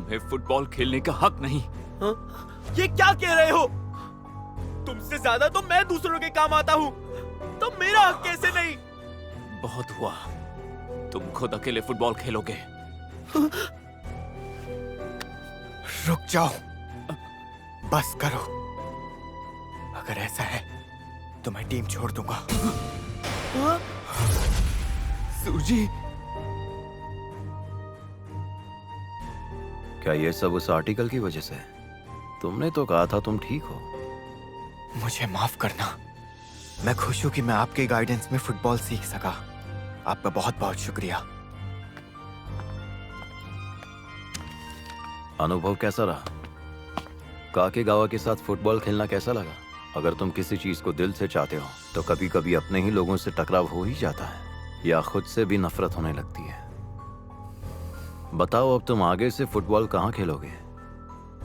तुम्हें फुटबॉल खेलने का हक नहीं। हाँ? ये क्या कह रहे हो? तुमसे ज्यादा तो मैं दूसरों के काम आता हूँ, तो मेरा हक कैसे नहीं? बहुत हुआ, तुम खुद अकेले फुटबॉल खेलोगे। रुक जाओ, बस करो। अगर ऐसा है तो मैं टीम छोड़ दूंगा। हाँ? सूजी, क्या ये सब उस आर्टिकल की वजह से? तुमने तो कहा था तुम ठीक हो। मुझे माफ करना। मैं खुश हूं कि मैं आपके गाइडेंस में फुटबॉल सीख सका। आपका बहुत बहुत शुक्रिया। अनुभव कैसा रहा? काकेगावा के साथ फुटबॉल खेलना कैसा लगा? अगर तुम किसी चीज को दिल से चाहते हो तो कभी कभी अपने ही लोगों से टकराव हो ही जाता है, या खुद से भी नफरत होने लगती है। बताओ, अब तुम आगे से फुटबॉल कहाँ खेलोगे?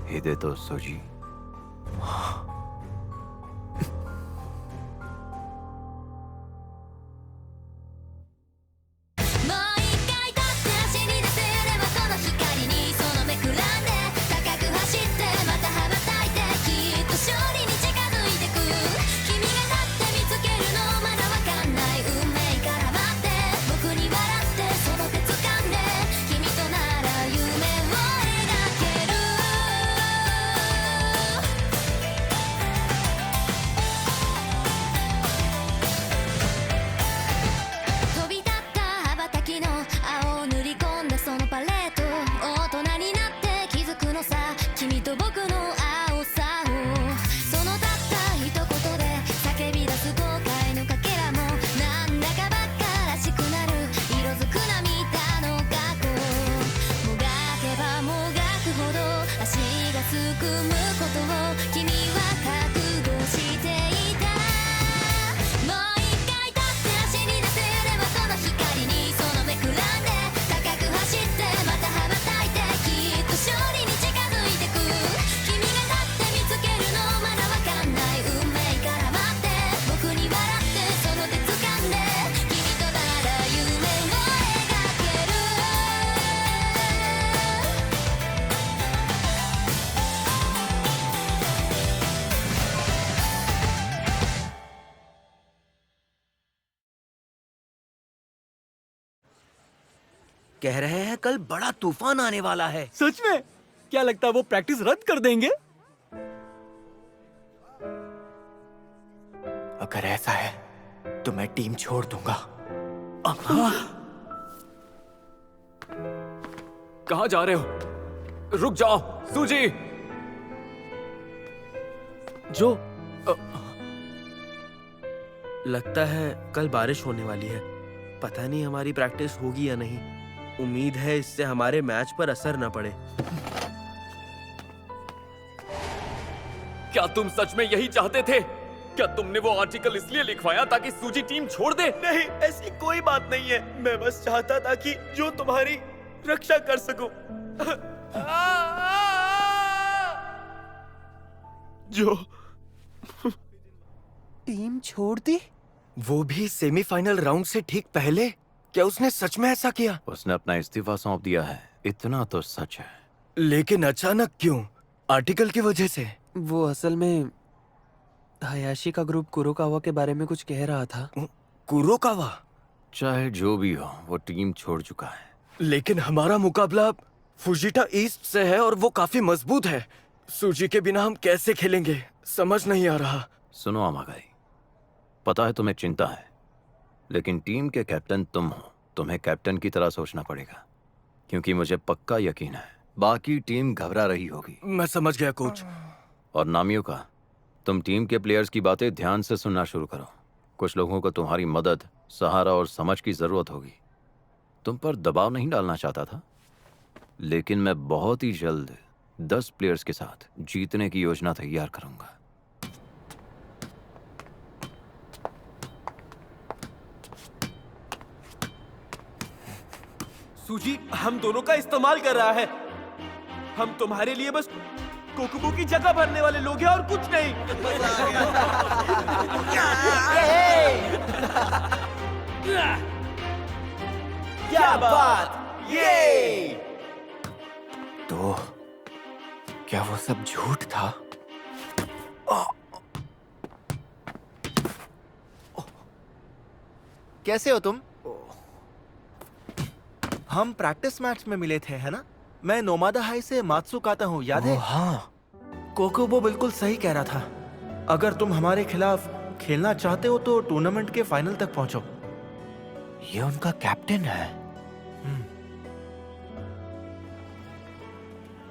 हिदे तो सोजी। कह रहे हैं कल बड़ा तूफान आने वाला है। सच में? क्या लगता है वो प्रैक्टिस रद्द कर देंगे? अगर ऐसा है तो मैं टीम छोड़ दूंगा। कहाँ जा रहे हो? रुक जाओ, सूजी। जो लगता है कल बारिश होने वाली है। पता नहीं हमारी प्रैक्टिस होगी या नहीं। उम्मीद है इससे हमारे मैच पर असर न पड़े। क्या तुम सच में यही चाहते थे? क्या तुमने वो आर्टिकल इसलिए लिखवाया ताकि सूजी टीम छोड़ दे? नहीं, ऐसी कोई बात नहीं है। मैं बस चाहता था कि जो तुम्हारी रक्षा कर सकूं। जो टीम छोड़ दी? वो भी सेमीफाइनल राउंड से ठीक पहले? क्या उसने सच में ऐसा किया? उसने अपना इस्तीफा सौंप दिया है, इतना तो सच है। लेकिन अचानक क्यों? आर्टिकल की वजह से? वो असल में हायाशी का ग्रुप कुरोकावा के बारे में कुछ कह रहा था। कुरोकावा? चाहे जो भी हो, वो टीम छोड़ चुका है। लेकिन हमारा मुकाबला फुजिटा ईस्ट से है और वो काफी मजबूत है। सूजी के बिना हम कैसे खेलेंगे? समझ नहीं आ रहा। सुनो अमागाई, पता है तुम्हें चिंता है, लेकिन टीम के कैप्टन तुम हो। तुम्हें कैप्टन की तरह सोचना पड़ेगा, क्योंकि मुझे पक्का यकीन है बाकी टीम घबरा रही होगी। मैं समझ गया कोच। और नामियों का, तुम टीम के प्लेयर्स की बातें ध्यान से सुनना शुरू करो। कुछ लोगों को तुम्हारी मदद, सहारा और समझ की जरूरत होगी। तुम पर दबाव नहीं डालना चाहता था, लेकिन मैं बहुत ही जल्द 10 प्लेयर्स के साथ जीतने की योजना तैयार करूंगा। सूजी हम दोनों का इस्तेमाल कर रहा है। हम तुम्हारे लिए बस कोकुबो की जगह भरने वाले लोग हैं और कुछ नहीं। क्या बात! ये तो क्या वो सब झूठ था? कैसे हो तुम? हम प्रैक्टिस मैच में मिले थे, है ना? मैं नोमादा हाई से मात्सुकाता हूँ, याद है? हाँ, कोकोबो बिल्कुल सही कह रहा था। अगर तुम हमारे खिलाफ खेलना चाहते हो तो टूर्नामेंट के फाइनल तक पहुंचो। ये उनका कैप्टन है।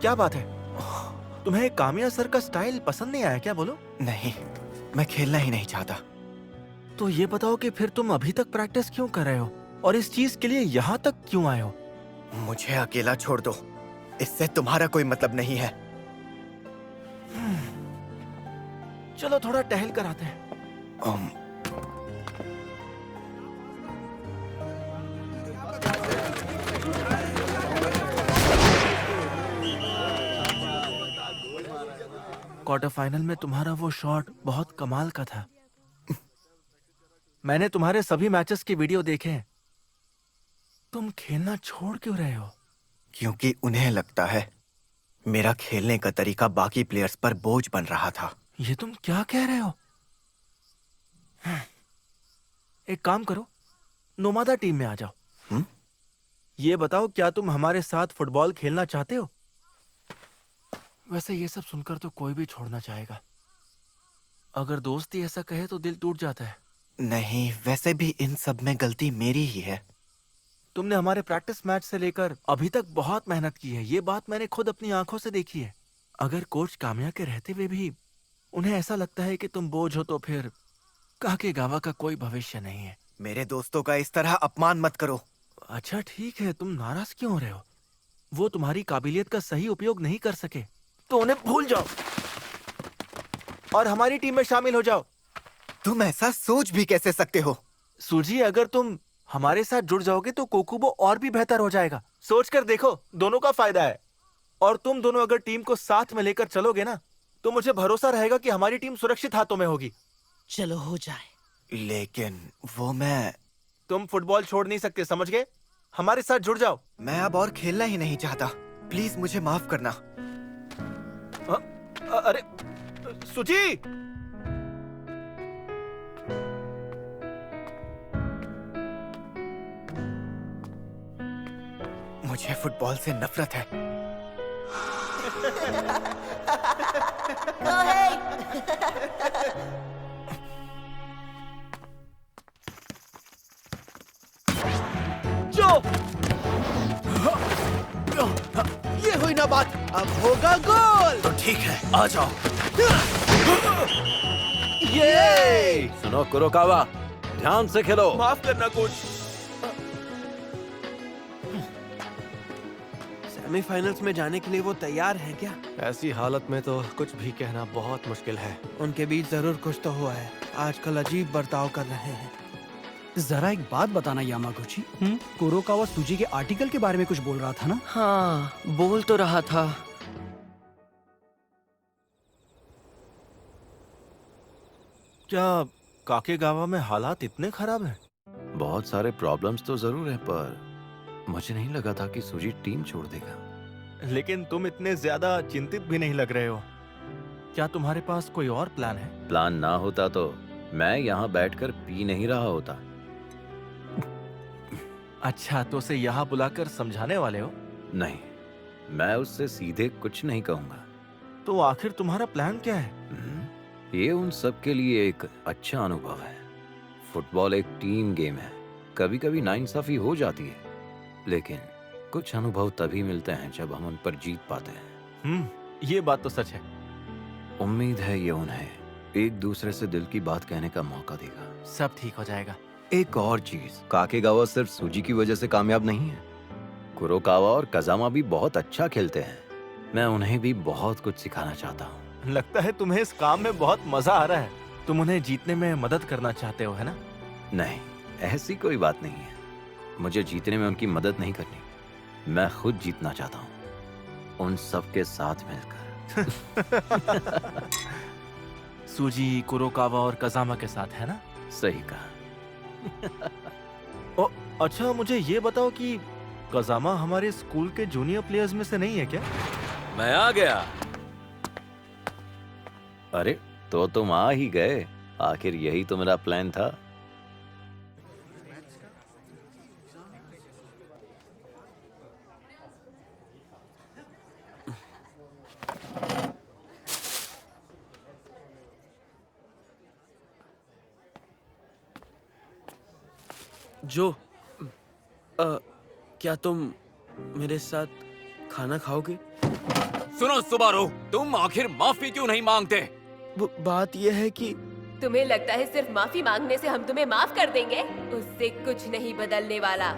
क्या बात है? तुम्हें कामिया सर का स्टाइल पसंद नहीं आया क्या? बोलो। नहीं, मैं खेलना ही नहीं चाहता। तो ये बताओ कि फिर तुम अभी तक प्रैक्टिस क्यों कर रहे हो और इस चीज के लिए यहाँ तक क्यों आए हो? मुझे अकेला छोड़ दो, इससे तुम्हारा कोई मतलब नहीं है। चलो थोड़ा टहल कर आते हैं। क्वार्टर फाइनल में तुम्हारा वो शॉट बहुत कमाल का था। मैंने तुम्हारे सभी मैचेस की वीडियो देखे हैं। तुम खेलना छोड़ क्यों रहे हो? क्योंकि उन्हें लगता है मेरा खेलने का तरीका बाकी प्लेयर्स पर बोझ बन रहा था। ये तुम क्या कह रहे हो? एक काम करो, नोमादा टीम में आ जाओ। ये बताओ, क्या तुम हमारे साथ फुटबॉल खेलना चाहते हो? वैसे ये सब सुनकर तो कोई भी छोड़ना चाहेगा। अगर दोस्ती ऐसा कहे तो दिल टूट जाता है। नहीं, वैसे भी इन सब में गलती मेरी ही है। तुमने हमारे प्रैक्टिस मैच से लेकर अभी तक बहुत मेहनत की है, ये बात मैंने खुद अपनी आंखों से देखी है। अगर कोच कामिया के रहते हुए भी उन्हें ऐसा लगता है कि तुम बोझ हो तो फिर काकेगावा का कोई भविष्य नहीं है। मेरे दोस्तों का इस तरह अपमान मत करो। अच्छा ठीक है, तुम नाराज क्यों हो रहे हो? वो तुम्हारी काबिलियत का सही उपयोग नहीं कर सके तो उन्हें भूल जाओ और हमारी टीम में शामिल हो जाओ। तुम ऐसा सोच भी कैसे सकते हो? सूजी, अगर तुम हमारे साथ जुड़ जाओगे तो कोकुबो और भी बेहतर हो जाएगा। सोच कर देखो, दोनों का फायदा है। और तुम दोनों अगर टीम को साथ में लेकर चलोगे ना, तो मुझे भरोसा रहेगा कि हमारी टीम सुरक्षित हाथों में होगी। चलो हो जाए। लेकिन वो मैं तुम फुटबॉल छोड़ नहीं सकते, समझ गए? हमारे साथ जुड़ जाओ। मैं अब और खेलना ही नहीं चाहता। प्लीज मुझे माफ करना। अरे सुजी! मुझे फुटबॉल से नफरत है। जो ये हुई ना बात, अब होगा गोल। तो ठीक है, आ जाओ। ये सुनो कुरोकावा, ध्यान से खेलो। माफ करना कोच। सेमीफाइनल्स में जाने के लिए वो तैयार हैं क्या? ऐसी हालत में तो कुछ भी कहना बहुत मुश्किल है। उनके बीच जरूर कुछ तो हुआ है। आजकल अजीब बर्ताव कर रहे हैं। जरा एक बात बताना यामागुची, कुरोकावा सूजी के आर्टिकल के बारे में कुछ बोल रहा था ना? हाँ, बोल तो रहा था। क्या काकेगावा में हालात इतने खराब हैं? बहुत सारे प्रॉब्लम्स तो जरूर है, पर मुझे नहीं लगा था कि सूजी टीम छोड़ देगा। लेकिन तुम इतने ज्यादा चिंतित भी नहीं लग रहे हो। क्या तुम्हारे पास कोई और प्लान है? प्लान ना होता तो मैं यहाँ बैठकर पी नहीं रहा होता। अच्छा, तो उसे यहाँ बुलाकर समझाने वाले हो? नहीं, मैं उससे सीधे कुछ नहीं कहूंगा। तो आखिर तुम्हारा प्लान क्या है? ये उन सब के लिए एक अच्छा अनुभव है। फुटबॉल एक टीम गेम है। कभी कभी नाइंसाफी हो जाती है, लेकिन कुछ अनुभव तभी मिलते हैं जब हम उन पर जीत पाते हैं। ये बात तो सच है। उम्मीद है ये उन्हें एक दूसरे से दिल की बात कहने का मौका देगा। सब ठीक हो जाएगा। एक और चीज, काकेगावा सिर्फ सूजी की वजह से कामयाब नहीं है। कुरोकावा और कजामा भी बहुत अच्छा खेलते हैं। मैं उन्हें भी बहुत कुछ सिखाना चाहता हूँ। लगता है तुम्हें इस काम में बहुत मजा आ रहा है। तुम उन्हें जीतने में मदद करना चाहते हो, है ना? नहीं, ऐसी कोई बात नहीं है। मुझे जीतने में उनकी मदद नहीं करनी। मैं खुद जीतना चाहता हूँ, उन सब के साथ मिलकर। सूजी, कुरोकावा और कजामा के साथ, है ना? सही कहा। ओ, अच्छा, मुझे ये बताओ कि कजामा हमारे स्कूल के जूनियर प्लेयर्स में से नहीं है क्या? मैं आ गया। अरे तो तुम आ ही गए। आखिर यही तो मेरा प्लान था। जो क्या तुम मेरे साथ खाना खाओगे? सुनो सुबारू, तुम आखिर माफी क्यों नहीं मांगते? बात यह है कि तुम्हें लगता है सिर्फ माफी मांगने से हम तुम्हें माफ कर देंगे? उससे कुछ नहीं बदलने वाला।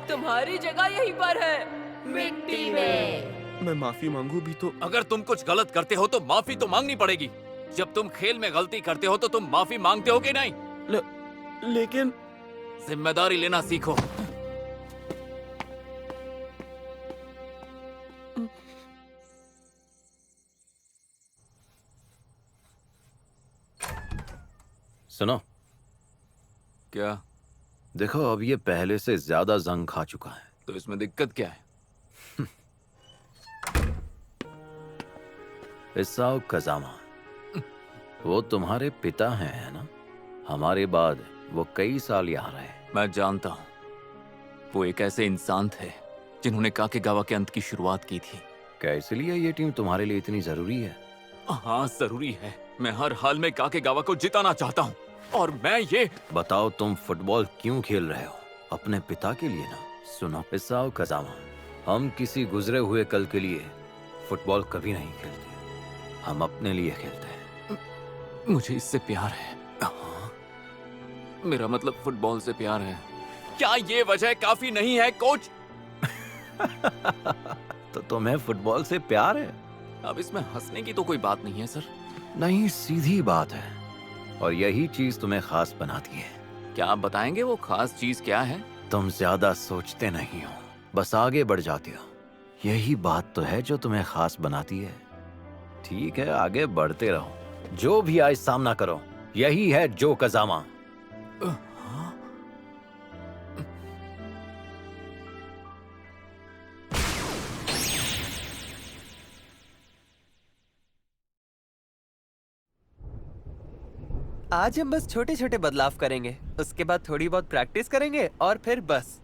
तुम्हारी जगह यहीं पर है, मिट्टी में। मैं माफी मांगू भी तो अगर तुम कुछ गलत करते हो तो माफी तो मांगनी पड़ेगी। जब तुम खेल में गलती करते हो तो तुम माफी मांगते हो कि नहीं? लेकिन जिम्मेदारी लेना सीखो। सुनो, क्या? देखो अब ये पहले से ज्यादा जंग खा चुका है। तो इसमें दिक्कत क्या है? इसाओ कजामा, वो तुम्हारे पिता हैं, है ना? हमारे बाद वो कई साल यहाँ रहे। मैं जानता हूँ, वो एक ऐसे इंसान थे जिन्होंने काकेगावा के अंत की शुरुआत की थी। क्या इसलिए ये टीम तुम्हारे लिए इतनी जरूरी है? हाँ जरूरी है। मैं हर हाल में काकेगावा को जिताना चाहता हूँ और मैं ये बताओ तुम फुटबॉल क्यों खेल रहे हो? अपने पिता के लिए ना। सुनो इसाओ कजामा, हम किसी गुजरे हुए कल के लिए फुटबॉल कभी नहीं खेलते। हम अपने लिए खेलते हैं। मुझे इससे प्यार है। मेरा मतलब फुटबॉल से प्यार है। क्या ये वजह काफी नहीं है कोच? तो तुम्हें फुटबॉल से प्यार है? अब इसमें हंसने की तो कोई बात नहीं है सर। नहीं, सीधी बात है और यही चीज तुम्हें खास बनाती है। क्या आप बताएंगे वो खास चीज क्या है? तुम ज्यादा सोचते नहीं हो, बस आगे बढ़ जाते हो। यही बात तो है जो तुम्हें खास बनाती है। ठीक है, आगे बढ़ते रहो। जो भी आए सामना करो। यही है जो कजामा। आज हम बस छोटे छोटे बदलाव करेंगे, उसके बाद थोड़ी बहुत प्रैक्टिस करेंगे और फिर बस।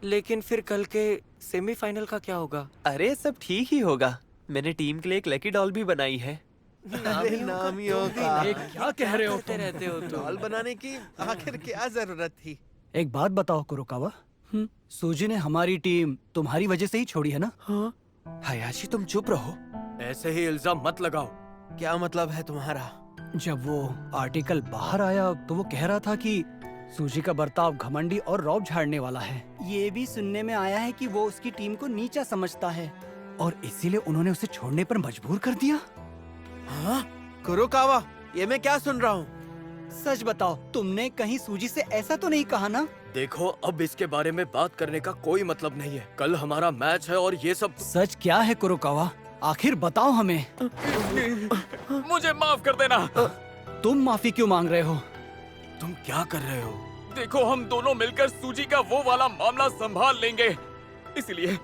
लेकिन फिर कल के सेमीफाइनल का क्या होगा? अरे सब ठीक ही होगा। मैंने टीम के लिए एक लकी डॉल भी बनाई है। नामियों का क्या कह रहे हो तुम? रहते हो तो डॉल बनाने की आखिर क्या जरूरत थी? एक बात बताओ कुरोकावा, सूजी ने हमारी टीम तुम्हारी वजह से ही छोड़ी है ना? हयाशी तुम चुप रहो। ऐसे ही इल्जाम मत लगाओ। क्या मतलब है तुम्हारा? जब वो आर्टिकल बाहर आया तो वो कह रहा था कि सूजी का बर्ताव घमंडी और रौब झाड़ने वाला है। ये भी सुनने में आया है कि वो उसकी टीम को नीचा समझता है और इसीलिए उन्होंने उसे छोड़ने पर मजबूर कर दिया। हाँ? कुरोकावा, ये मैं क्या सुन रहा हूँ? सच बताओ, तुमने कहीं सूजी से ऐसा तो नहीं कहा ना? देखो, अब इसके बारे में बात करने का कोई मतलब नहीं है। कल हमारा मैच है और ये सब सच क्या है कुरोकावा? आखिर बताओ हमें। मुझे माफ कर देना। तुम माफी क्यों मांग रहे हो? तुम क्या कर रहे हो? देखो, हम दोनों मिलकर सूजी का वो वाला मामला संभाल लेंगे। इसलिए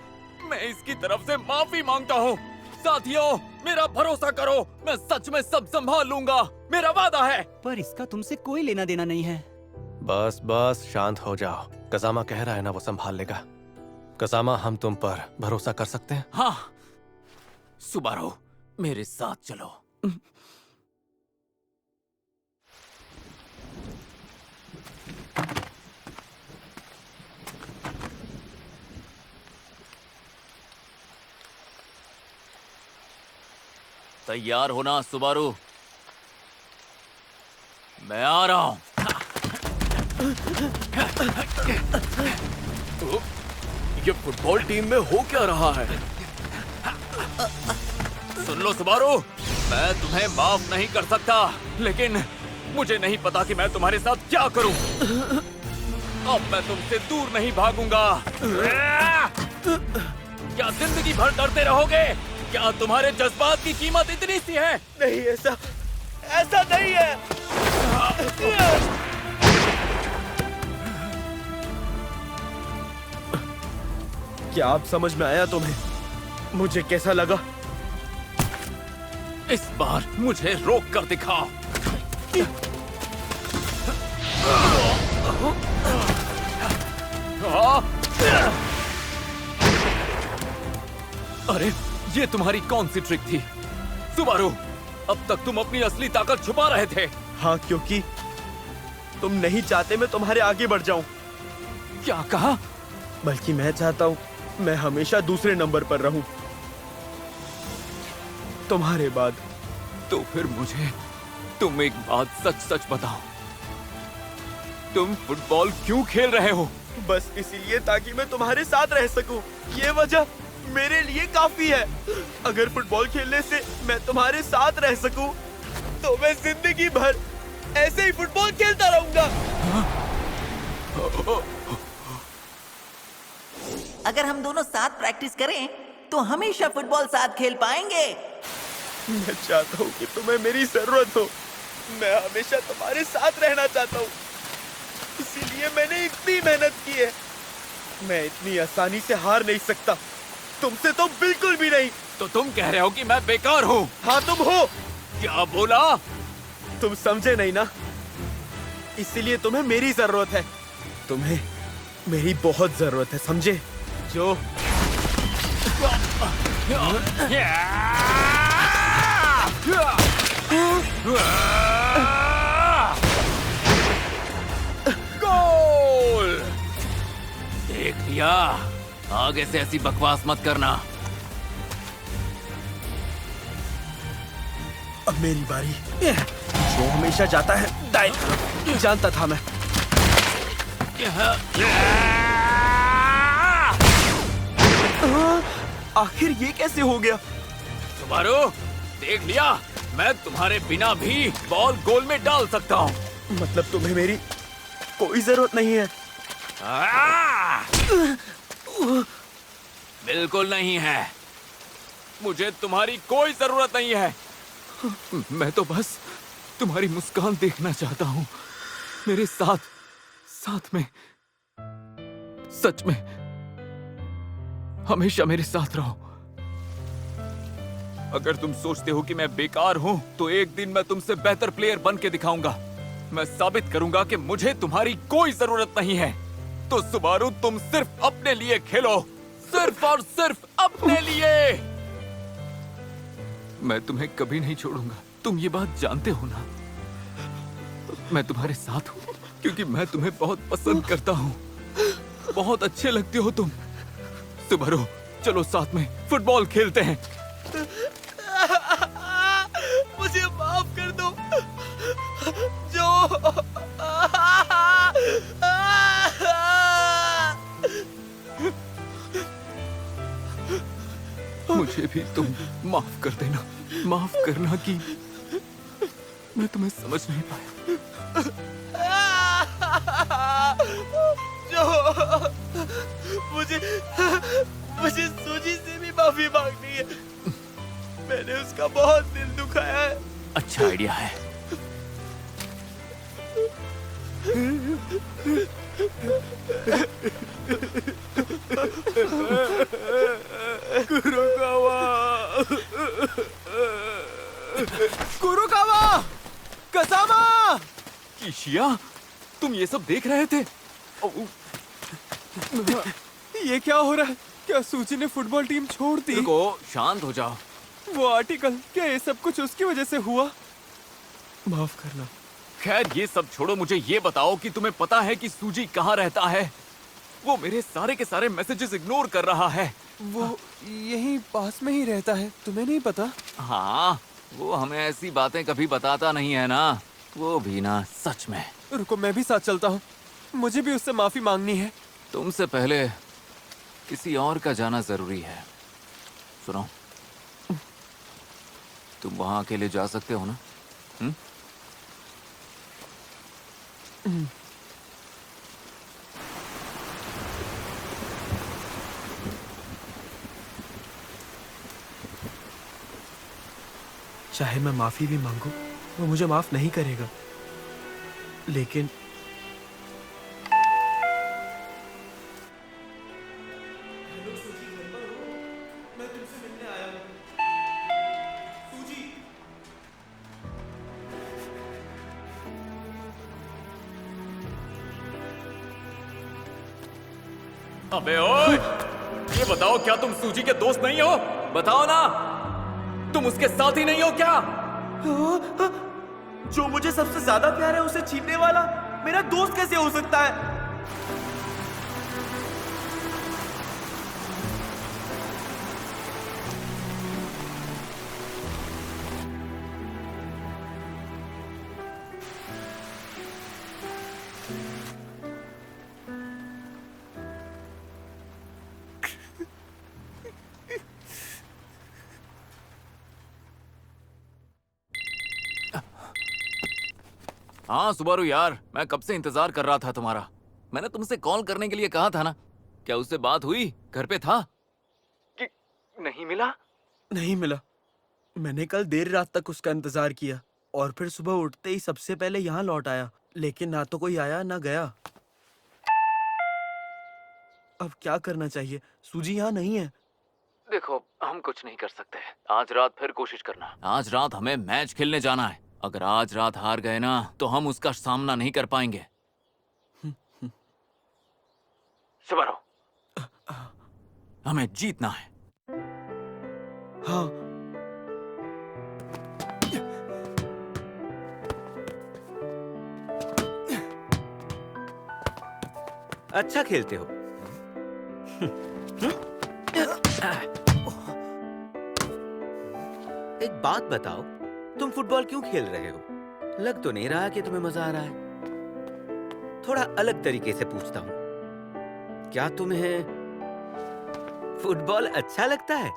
मैं इसकी तरफ से माफी मांगता हूँ। साथियों, मेरा भरोसा करो, मैं सच में सब संभाल लूंगा। मेरा वादा है। पर इसका तुमसे कोई लेना देना नहीं है। बस बस शांत हो जाओ। कजामा कह रहा है ना, वो संभाल लेगा। कजामा, हम तुम पर भरोसा कर सकते हैं? हाँ सुबारो, मेरे साथ चलो। तैयार होना सुबारू, मैं आ रहा हूं। ये फुटबॉल टीम में हो क्या रहा है? सुन लो सुबारू, मैं तुम्हें माफ नहीं कर सकता, लेकिन मुझे नहीं पता कि मैं तुम्हारे साथ क्या करूं। अब मैं तुमसे दूर नहीं भागूंगा। क्या जिंदगी भर डरते रहोगे? क्या तुम्हारे जज्बात की कीमत इतनी सी है? नहीं, ऐसा नहीं है। क्या आप समझ में आया तुम्हें? मुझे कैसा लगा? इस बार मुझे रोक कर दिखाओ। अरे ये तुम्हारी कौन सी ट्रिक थी सुबारू? अब तक तुम अपनी असली ताकत छुपा रहे थे। हाँ, क्योंकि तुम नहीं चाहते मैं तुम्हारे आगे बढ़ जाऊं। क्या कहा? बल्कि मैं चाहता हूं मैं हमेशा दूसरे नंबर पर रहूं, तुम्हारे बाद। तो फिर मुझे तुम एक बात सच सच बताओ, तुम फुटबॉल क्यों खेल रहे हो? बस इसीलिए ताकि मैं तुम्हारे साथ रह सकूं। ये वजह मेरे लिए काफी है। अगर फुटबॉल खेलने से मैं तुम्हारे साथ रह सकूं, तो मैं जिंदगी भर ऐसे ही फुटबॉल खेलता रहूंगा। अगर हम दोनों साथ प्रैक्टिस करें तो हमेशा फुटबॉल साथ खेल पाएंगे। मैं चाहता हूँ कि तुम्हें मेरी जरूरत हो। मैं हमेशा तुम्हारे साथ रहना चाहता हूँ, इसीलिए मैंने इतनी मेहनत की है। मैं इतनी आसानी से हार नहीं सकता, तुमसे तो बिल्कुल भी नहीं। तो तुम कह रहे हो कि मैं बेकार हूँ? हाँ तुम हो। क्या बोला? तुम समझे नहीं ना, इसीलिए तुम्हें मेरी जरूरत है। तुम्हें मेरी बहुत जरूरत है, समझे? जो गोल! देख लिया, आगे से ऐसी बकवास मत करना। अब मेरी बारी। जो हमेशा जाता है दाएं तरफ, जानता था मैं। आखिर ये कैसे हो गया? सुबारू, देख लिया, मैं तुम्हारे बिना भी बॉल गोल में डाल सकता हूँ। मतलब तुम्हें मेरी कोई जरूरत नहीं है? बिल्कुल नहीं है। मुझे तुम्हारी कोई जरूरत नहीं है। मैं तो बस तुम्हारी मुस्कान देखना चाहता हूँ। मेरे साथ साथ में, सच में हमेशा मेरे साथ रहो। अगर तुम सोचते हो कि मैं बेकार हूँ, तो एक दिन मैं तुमसे बेहतर प्लेयर बन के दिखाऊंगा। मैं साबित करूंगा कि मुझे तुम्हारी कोई जरूरत नहीं है। तो सुबारू, तुम सिर्फ अपने लिए खेलो, सिर्फ और सिर्फ अपने लिए। मैं तुम्हें कभी नहीं छोड़ूंगा, तुम ये बात जानते हो ना? मैं तुम्हारे साथ हूँ क्योंकि मैं तुम्हें बहुत पसंद करता हूँ। बहुत अच्छे लगते हो तुम। सुबारू, चलो साथ में फुटबॉल खेलते हैं। मुझे माफ कर दो जो मुझे भी तुम माफ कर देना। माफ करना कि मैं तुम्हें समझ नहीं पाया। जो मुझे सूजी से भी माफी मांगनी है। मैंने उसका बहुत दिल दुखाया है। अच्छा आइडिया है। कुरुकावा! कसामा! किशिया, तुम ये सब देख रहे थे? ये क्या हो रहा है? क्या सूची ने फुटबॉल टीम छोड़ दी? रुको, शांत हो जाओ। वो आर्टिकल, क्या ये सब कुछ उसकी वजह से हुआ? माफ करना। खैर ये सब छोड़ो, मुझे ये बताओ कि तुम्हें पता है कि सूजी कहाँ रहता है? वो मेरे सारे के सारे मैसेजेस इग्नोर कर रहा है। वो यहीं पास में ही रहता है, तुम्हें नहीं पता? हाँ, वो हमें ऐसी बातें कभी बताता नहीं है ना। वो भी ना, सच में। रुको, मैं भी साथ चलता हूँ। मुझे भी उससे माफी मांगनी है। तुमसे पहले किसी और का जाना जरूरी है। सुनो, तुम वहां अकेले जा सकते हो ना? चाहे मैं माफी भी मांगू, वो मुझे माफ नहीं करेगा। लेकिन अबे ओए! ये बताओ क्या तुम सूजी के दोस्त नहीं हो? बताओ ना! तुम उसके साथ ही नहीं हो क्या? जो मुझे सबसे ज्यादा प्यार है उसे छीनने वाला मेरा दोस्त कैसे हो सकता है? हाँ सुबारू यार, मैं कब से इंतजार कर रहा था तुम्हारा। मैंने तुमसे कॉल करने के लिए कहा था ना। क्या उससे बात हुई? घर पे था? कि नहीं मिला? नहीं मिला। मैंने कल देर रात तक उसका इंतजार किया और फिर सुबह उठते ही सबसे पहले यहाँ लौट आया, लेकिन ना तो कोई आया ना गया। अब क्या करना चाहिए? सूजी यहाँ नहीं है। देखो, हम कुछ नहीं कर सकते। आज रात फिर कोशिश करना। आज रात हमें मैच खेलने जाना है। अगर आज रात हार गए ना तो हम उसका सामना नहीं कर पाएंगे। सुबारू, हमें जीतना है। हाँ। अच्छा खेलते हो। एक बात बताओ, तुम फुटबॉल क्यों खेल रहे हो? लग तो नहीं रहा कि तुम्हें मजा आ रहा है। थोड़ा अलग तरीके से पूछता हूँ, क्या तुम्हें फुटबॉल अच्छा लगता है?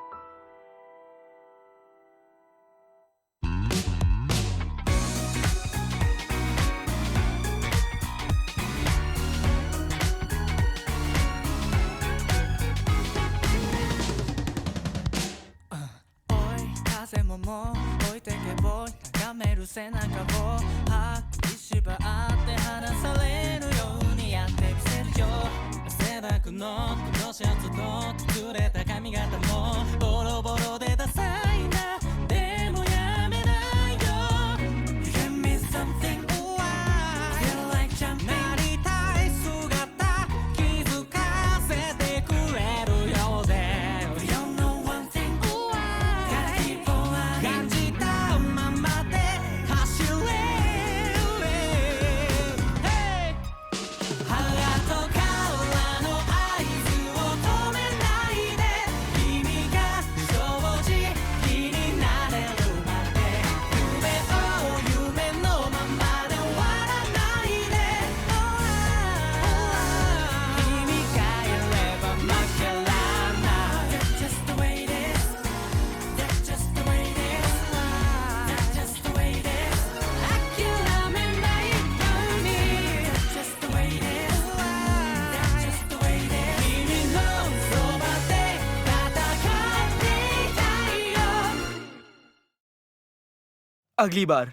अगली बार।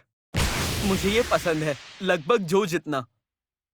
मुझे ये पसंद है, लगभग जो जितना।